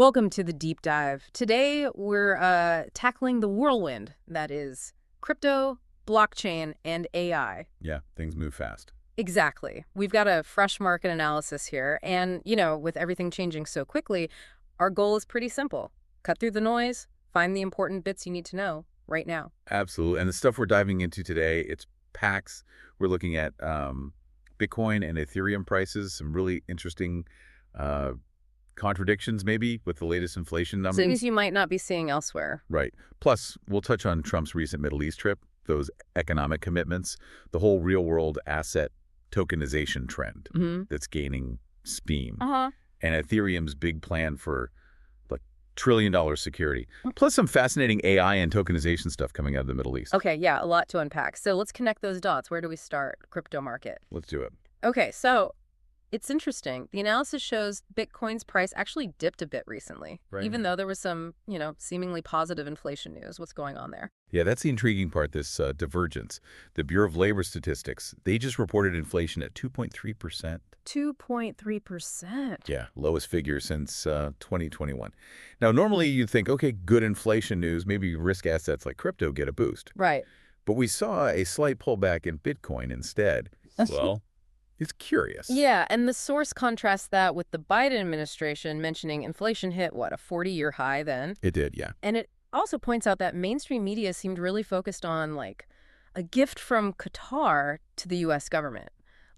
Welcome to the deep dive. Today, we're tackling the whirlwind that is crypto, blockchain, and AI. Yeah, things move fast. Exactly. We've got a fresh market analysis here. And, with everything changing so quickly, our goal is pretty simple. Cut through the noise, find the important bits you need to know right now. Absolutely. And the stuff we're diving into today, it's packs. We're looking at Bitcoin and Ethereum prices, some really interesting contradictions maybe with the latest inflation numbers. Things you might not be seeing elsewhere. Right. Plus, we'll touch on Trump's recent Middle East trip, those economic commitments, the whole real-world asset tokenization trend that's gaining steam, and Ethereum's big plan for like trillion-dollar security, plus some fascinating AI and tokenization stuff coming out of the Middle East. Okay, yeah, a lot to unpack. So let's connect those dots. Where do we start? Crypto market. Let's do it. Okay, so it's interesting. The analysis shows Bitcoin's price actually dipped a bit recently, even though there was some, seemingly positive inflation news. What's going on there? Yeah, that's the intriguing part, this divergence. The Bureau of Labor Statistics, they just reported inflation at 2.3%. 2.3%? Yeah, lowest figure since 2021. Now, normally you'd think, okay, good inflation news, maybe risk assets like crypto get a boost. Right. But we saw a slight pullback in Bitcoin instead. Well, it's curious. Yeah, and the source contrasts that with the Biden administration mentioning inflation hit, a 40-year high then? It did, yeah. And it also points out that mainstream media seemed really focused on, a gift from Qatar to the U.S. government,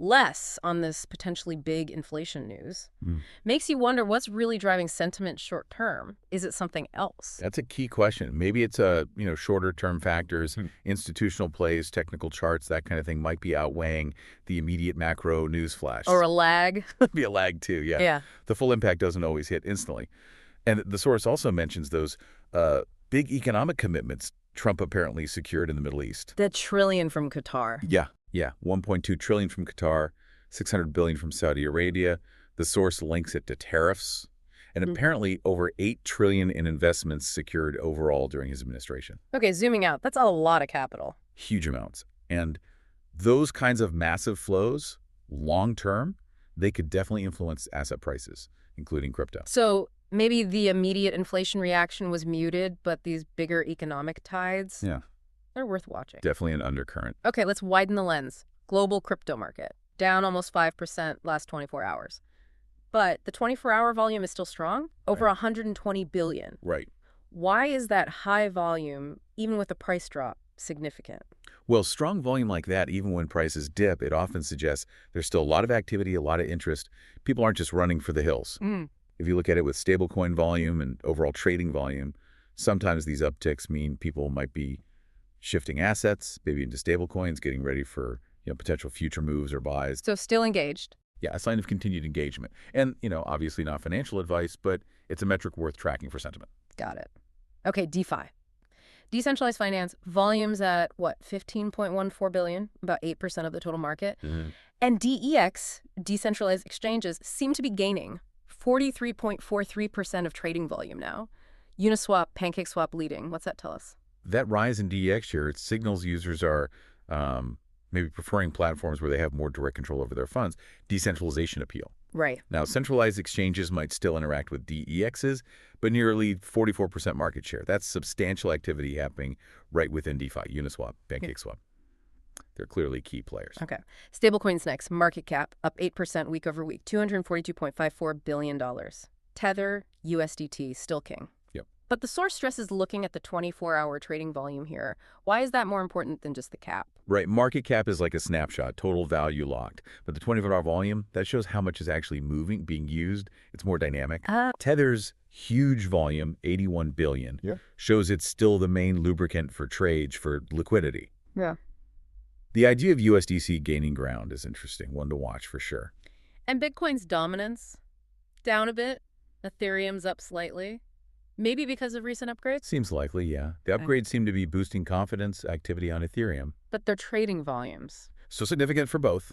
less on this potentially big inflation news. Makes you wonder what's really driving sentiment short term. Is it something else? That's a key question. Maybe it's shorter term factors, institutional plays, technical charts, that kind of thing might be outweighing the immediate macro news flash. Or a lag. Be a lag too, yeah. Yeah. The full impact doesn't always hit instantly. And the source also mentions those big economic commitments Trump apparently secured in the Middle East. The $1 trillion from Qatar. Yeah, 1.2 trillion from Qatar, 600 billion from Saudi Arabia. The source links it to tariffs, and apparently over 8 trillion in investments secured overall during his administration. Okay, zooming out, that's a lot of capital. Huge amounts. And those kinds of massive flows, long term, they could definitely influence asset prices, including crypto. So maybe the immediate inflation reaction was muted, but these bigger economic tides, they're worth watching. Definitely an undercurrent. Okay, let's widen the lens. Global crypto market, down almost 5% last 24 hours. But the 24-hour volume is still strong, over 120 billion. Right. Why is that high volume, even with a price drop, significant? Well, strong volume like that, even when prices dip, it often suggests there's still a lot of activity, a lot of interest. People aren't just running for the hills. If you look at it with stablecoin volume and overall trading volume, sometimes these upticks mean people might be shifting assets, maybe into stablecoins, getting ready for potential future moves or buys. So still engaged. Yeah, a sign of continued engagement. And, obviously not financial advice, but it's a metric worth tracking for sentiment. Got it. Okay, DeFi. Decentralized finance, volumes at, 15.14 billion, about 8% of the total market. And DEX, decentralized exchanges, seem to be gaining 43.43% of trading volume now. Uniswap, PancakeSwap leading. What's that tell us? That rise in DEX here, it signals users are maybe preferring platforms where they have more direct control over their funds, decentralization appeal. Right. Now, centralized exchanges might still interact with DEXs, but nearly 44% market share. That's substantial activity happening right within DeFi, Uniswap, PancakeSwap. They're clearly key players. Okay. Stablecoins next. Market cap up 8% week over week, $242.54 billion. Tether, USDT, still king. Yep. But the source stresses looking at the 24-hour trading volume here. Why is that more important than just the cap? Right. Market cap is like a snapshot, total value locked. But the 24-hour volume, that shows how much is actually moving, being used. It's more dynamic. Tether's huge volume, 81 billion, shows it's still the main lubricant for trades, for liquidity. Yeah. The idea of USDC gaining ground is interesting, one to watch for sure. And Bitcoin's dominance, down a bit. Ethereum's up slightly. Maybe because of recent upgrades? Seems likely, yeah. The upgrades seem to be boosting confidence activity on Ethereum. But they're trading volumes. So significant for both.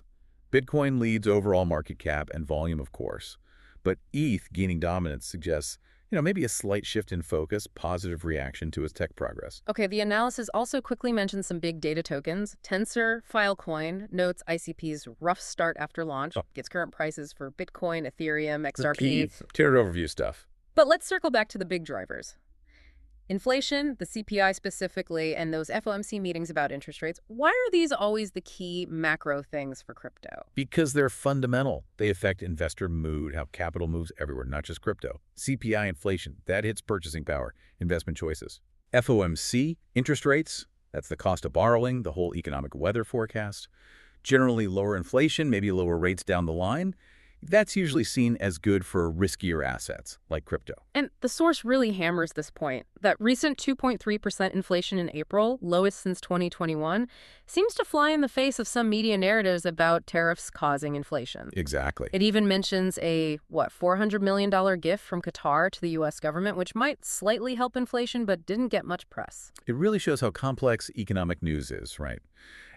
Bitcoin leads overall market cap and volume, of course. But ETH gaining dominance suggests, maybe a slight shift in focus, positive reaction to its tech progress. Okay, the analysis also quickly mentions some big data tokens. Tensor, Filecoin, notes ICP's rough start after launch, gets current prices for Bitcoin, Ethereum, XRP. Tiered overview stuff. But let's circle back to the big drivers. Inflation, the CPI specifically, and those FOMC meetings about interest rates. Why are these always the key macro things for crypto? Because they're fundamental. They affect investor mood, how capital moves everywhere, not just crypto. CPI inflation, that hits purchasing power, investment choices. FOMC, interest rates, that's the cost of borrowing, the whole economic weather forecast. Generally lower inflation, maybe lower rates down the line. That's usually seen as good for riskier assets, like crypto. And the source really hammers this point. That recent 2.3% inflation in April, lowest since 2021, seems to fly in the face of some media narratives about tariffs causing inflation. Exactly. It even mentions a, $400 million gift from Qatar to the U.S. government, which might slightly help inflation but didn't get much press. It really shows how complex economic news is, right?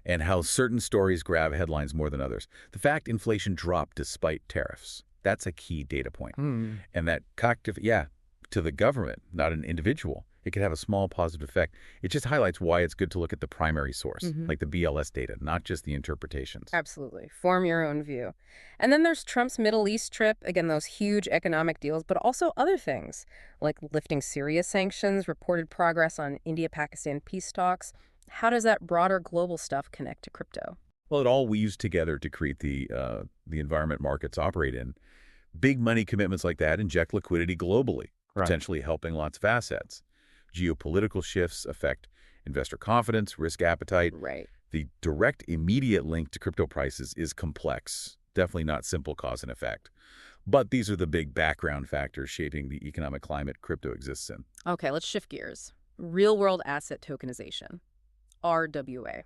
And how certain stories grab headlines more than others. The fact inflation dropped despite tariffs, that's a key data point. And that to the government, not an individual, it could have a small positive effect. It just highlights why it's good to look at the primary source, like the BLS data, not just the interpretations. Absolutely. Form your own view. And then there's Trump's Middle East trip, again, those huge economic deals, but also other things, like lifting Syria sanctions, reported progress on India-Pakistan peace talks. How does that broader global stuff connect to crypto? Well, it all weaves together to create the environment markets operate in. Big money commitments like that inject liquidity globally, potentially helping lots of assets. Geopolitical shifts affect investor confidence, risk appetite. Right. The direct, immediate link to crypto prices is complex, definitely not simple cause and effect. But these are the big background factors shaping the economic climate crypto exists in. Okay, let's shift gears. Real-world asset tokenization. RWA.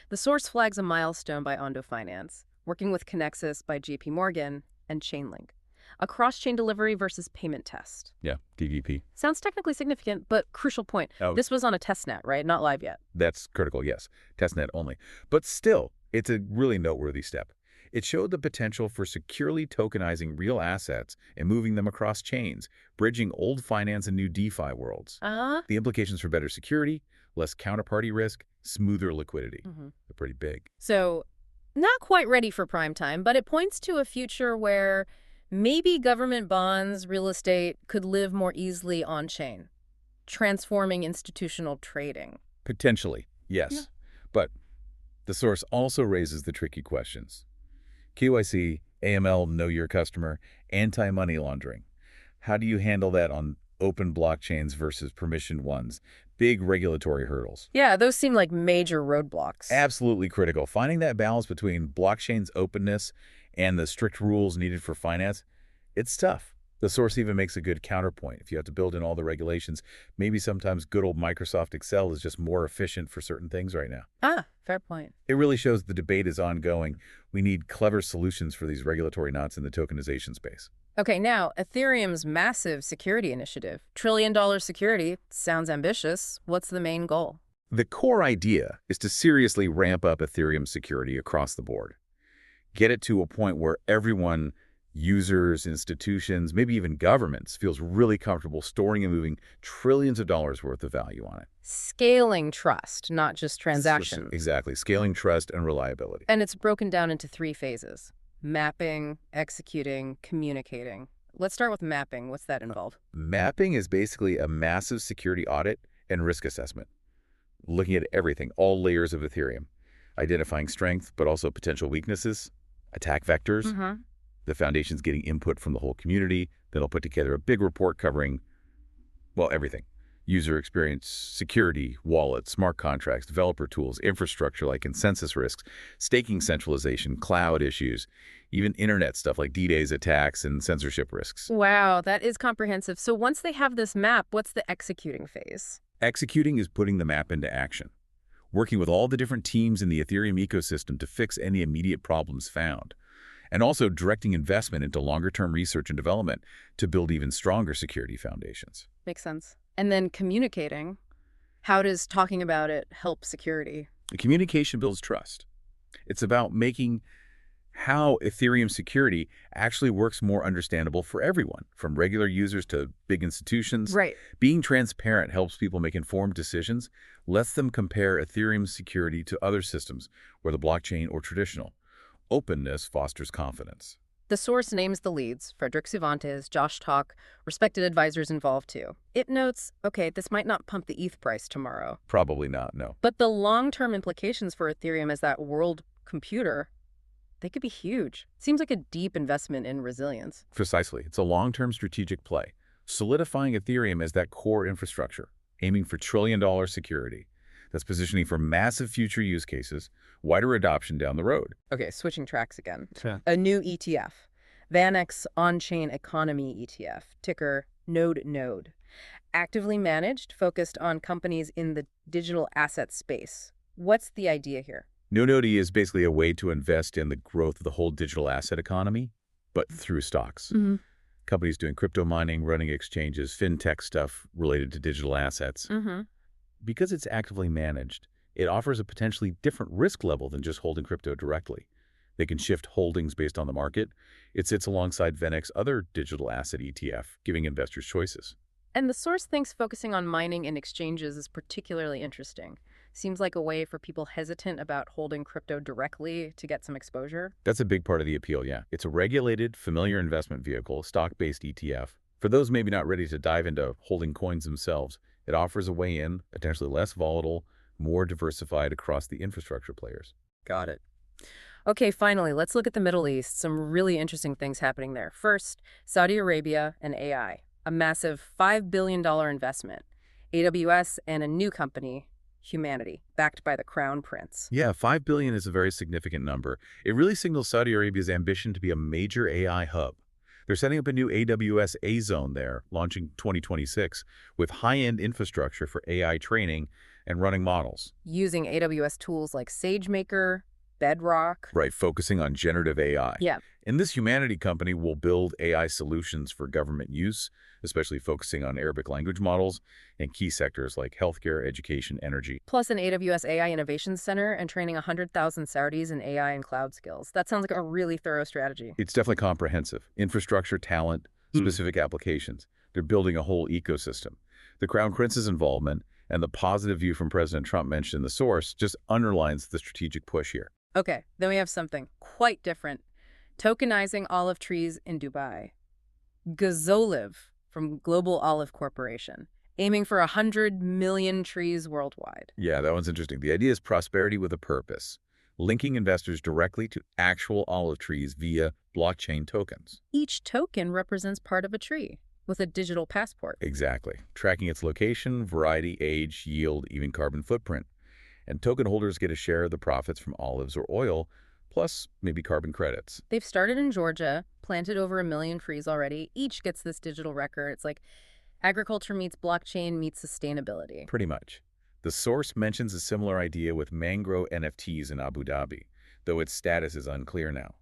The source flags a milestone by Ondo Finance, working with Connexus by JP Morgan and Chainlink. A cross-chain delivery versus payment test. Yeah, DDP. Sounds technically significant, but crucial point. This was on a testnet, right? Not live yet. That's critical, yes. Testnet only. But still, it's a really noteworthy step. It showed the potential for securely tokenizing real assets and moving them across chains, bridging old finance and new DeFi worlds. The implications for better security, less counterparty risk, smoother liquidity. They're pretty big. So, not quite ready for prime time, but it points to a future where maybe government bonds, real estate could live more easily on-chain, transforming institutional trading. Potentially, yes. Yeah. But the source also raises the tricky questions. KYC, AML, know your customer, anti-money laundering. How do you handle that on open blockchains versus permissioned ones? Big regulatory hurdles. Yeah, those seem like major roadblocks. Absolutely critical. Finding that balance between blockchain's openness and the strict rules needed for finance, it's tough. The source even makes a good counterpoint. If you have to build in all the regulations, maybe sometimes good old Microsoft Excel is just more efficient for certain things right now. Fair point. It really shows the debate is ongoing. We need clever solutions for these regulatory knots in the tokenization space. Okay, now, Ethereum's massive security initiative. $1 trillion security sounds ambitious. What's the main goal? The core idea is to seriously ramp up Ethereum security across the board. Get it to a point where everyone, users, institutions, maybe even governments, feels really comfortable storing and moving trillions of dollars worth of value on it. Scaling trust, not just transactions. Exactly. Scaling trust and reliability. And it's broken down into 3 phases. Mapping, executing, communicating. Let's start with mapping. What's that involve? Mapping is basically a massive security audit and risk assessment, looking at everything, all layers of Ethereum, identifying strength, but also potential weaknesses, attack vectors. The foundation's getting input from the whole community. Then it'll put together a big report covering, well, everything. User experience, security, wallets, smart contracts, developer tools, infrastructure like consensus risks, staking centralization, cloud issues, even internet stuff like D-Days attacks and censorship risks. Wow, that is comprehensive. So once they have this map, what's the executing phase? Executing is putting the map into action, working with all the different teams in the Ethereum ecosystem to fix any immediate problems found, and also directing investment into longer-term research and development to build even stronger security foundations. Makes sense. And then communicating. How does talking about it help security? The communication builds trust. It's about making how Ethereum security actually works more understandable for everyone, from regular users to big institutions. Right. Being transparent helps people make informed decisions, lets them compare Ethereum's security to other systems, whether blockchain or traditional. Openness fosters confidence. The source names the leads, Frederick Cervantes, Josh Talk, respected advisors involved too. It notes, okay, this might not pump the ETH price tomorrow. Probably not, no. But the long-term implications for Ethereum as that world computer, they could be huge. Seems like a deep investment in resilience. Precisely. It's a long-term strategic play, solidifying Ethereum as that core infrastructure, aiming for trillion-dollar security. That's positioning for massive future use cases, wider adoption down the road. Okay, switching tracks again. Sure. A new ETF, VanEck On-Chain Economy ETF, ticker NODE. Actively managed, focused on companies in the digital asset space. What's the idea here? Node is basically a way to invest in the growth of the whole digital asset economy, but through stocks. Mm-hmm. Companies doing crypto mining, running exchanges, fintech stuff related to digital assets. Mm-hmm. Because it's actively managed, it offers a potentially different risk level than just holding crypto directly. They can shift holdings based on the market. It sits alongside VanEck's other digital asset ETF, giving investors choices. And the source thinks focusing on mining and exchanges is particularly interesting. Seems like a way for people hesitant about holding crypto directly to get some exposure. That's a big part of the appeal, yeah. It's a regulated, familiar investment vehicle, stock-based ETF. For those maybe not ready to dive into holding coins themselves, it offers a way in, potentially less volatile, more diversified across the infrastructure players. Got it. Okay, finally, let's look at the Middle East. Some really interesting things happening there. First, Saudi Arabia and AI. A massive $5 billion investment. AWS and a new company, Humanity, backed by the Crown Prince. Yeah, $5 billion is a very significant number. It really signals Saudi Arabia's ambition to be a major AI hub. They're setting up a new AWS A-Zone there, launching 2026, with high-end infrastructure for AI training and running models. Using AWS tools like SageMaker, Bedrock. Right, focusing on generative AI. Yeah. And this Humanity company will build AI solutions for government use, especially focusing on Arabic language models and key sectors like healthcare, education, energy. Plus an AWS AI Innovation Center and training 100,000 Saudis in AI and cloud skills. That sounds like a really thorough strategy. It's definitely comprehensive. Infrastructure, talent, specific applications. They're building a whole ecosystem. The Crown Prince's involvement and the positive view from President Trump mentioned in the source just underlines the strategic push here. Okay, then we have something quite different. Tokenizing olive trees in Dubai. Gazolive from Global Olive Corporation, aiming for 100 million trees worldwide. Yeah, that one's interesting. The idea is prosperity with a purpose, linking investors directly to actual olive trees via blockchain tokens. Each token represents part of a tree with a digital passport. Exactly. Tracking its location, variety, age, yield, even carbon footprint. And token holders get a share of the profits from olives or oil, plus maybe carbon credits. They've started in Georgia, planted over 1 million trees already. Each gets this digital record. It's like agriculture meets blockchain meets sustainability. Pretty much. The source mentions a similar idea with mangrove NFTs in Abu Dhabi, though its status is unclear now.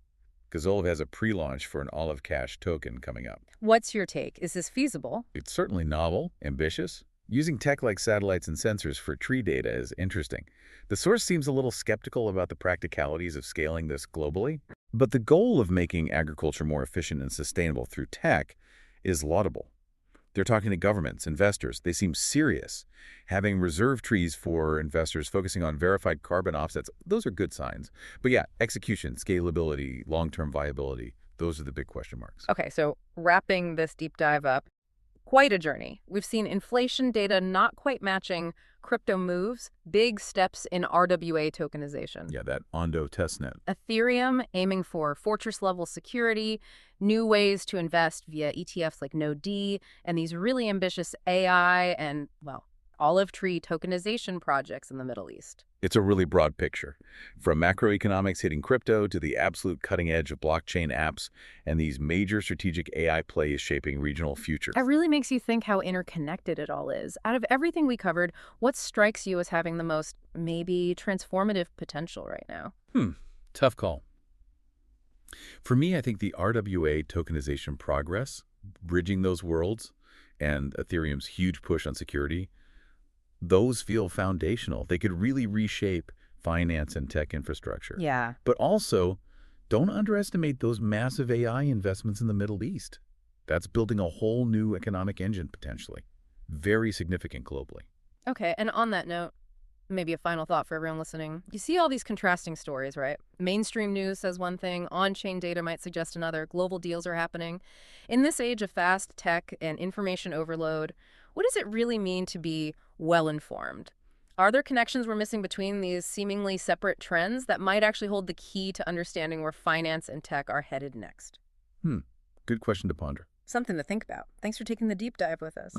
Gazolive has a pre-launch for an Olive Cash token coming up. What's your take? Is this feasible? It's certainly novel, ambitious. Using tech like satellites and sensors for tree data is interesting. The source seems a little skeptical about the practicalities of scaling this globally, but the goal of making agriculture more efficient and sustainable through tech is laudable. They're talking to governments, investors. They seem serious. Having reserve trees for investors focusing on verified carbon offsets, those are good signs. But yeah, execution, scalability, long-term viability, those are the big question marks. Okay, so wrapping this deep dive up, quite a journey. We've seen inflation data not quite matching crypto moves, big steps in RWA tokenization. Yeah, that Ondo testnet. Ethereum aiming for fortress-level security, new ways to invest via ETFs like NOD, and these really ambitious AI and, well, olive tree tokenization projects in the Middle East. It's a really broad picture, from macroeconomics hitting crypto to the absolute cutting edge of blockchain apps and these major strategic AI plays shaping regional futures. It really makes you think how interconnected it all is. Out of everything we covered, what strikes you as having the most, maybe, transformative potential right now? Tough call. For me, I think the RWA tokenization progress, bridging those worlds, and Ethereum's huge push on security, those feel foundational. They could really reshape finance and tech infrastructure. Yeah. But also, don't underestimate those massive AI investments in the Middle East. That's building a whole new economic engine, potentially. Very significant globally. Okay, and on that note, maybe a final thought for everyone listening. You see all these contrasting stories, right? Mainstream news says one thing, on-chain data might suggest another, global deals are happening. In this age of fast tech and information overload, what does it really mean to be well-informed? Are there connections we're missing between these seemingly separate trends that might actually hold the key to understanding where finance and tech are headed next? Good question to ponder. Something to think about. Thanks for taking the deep dive with us.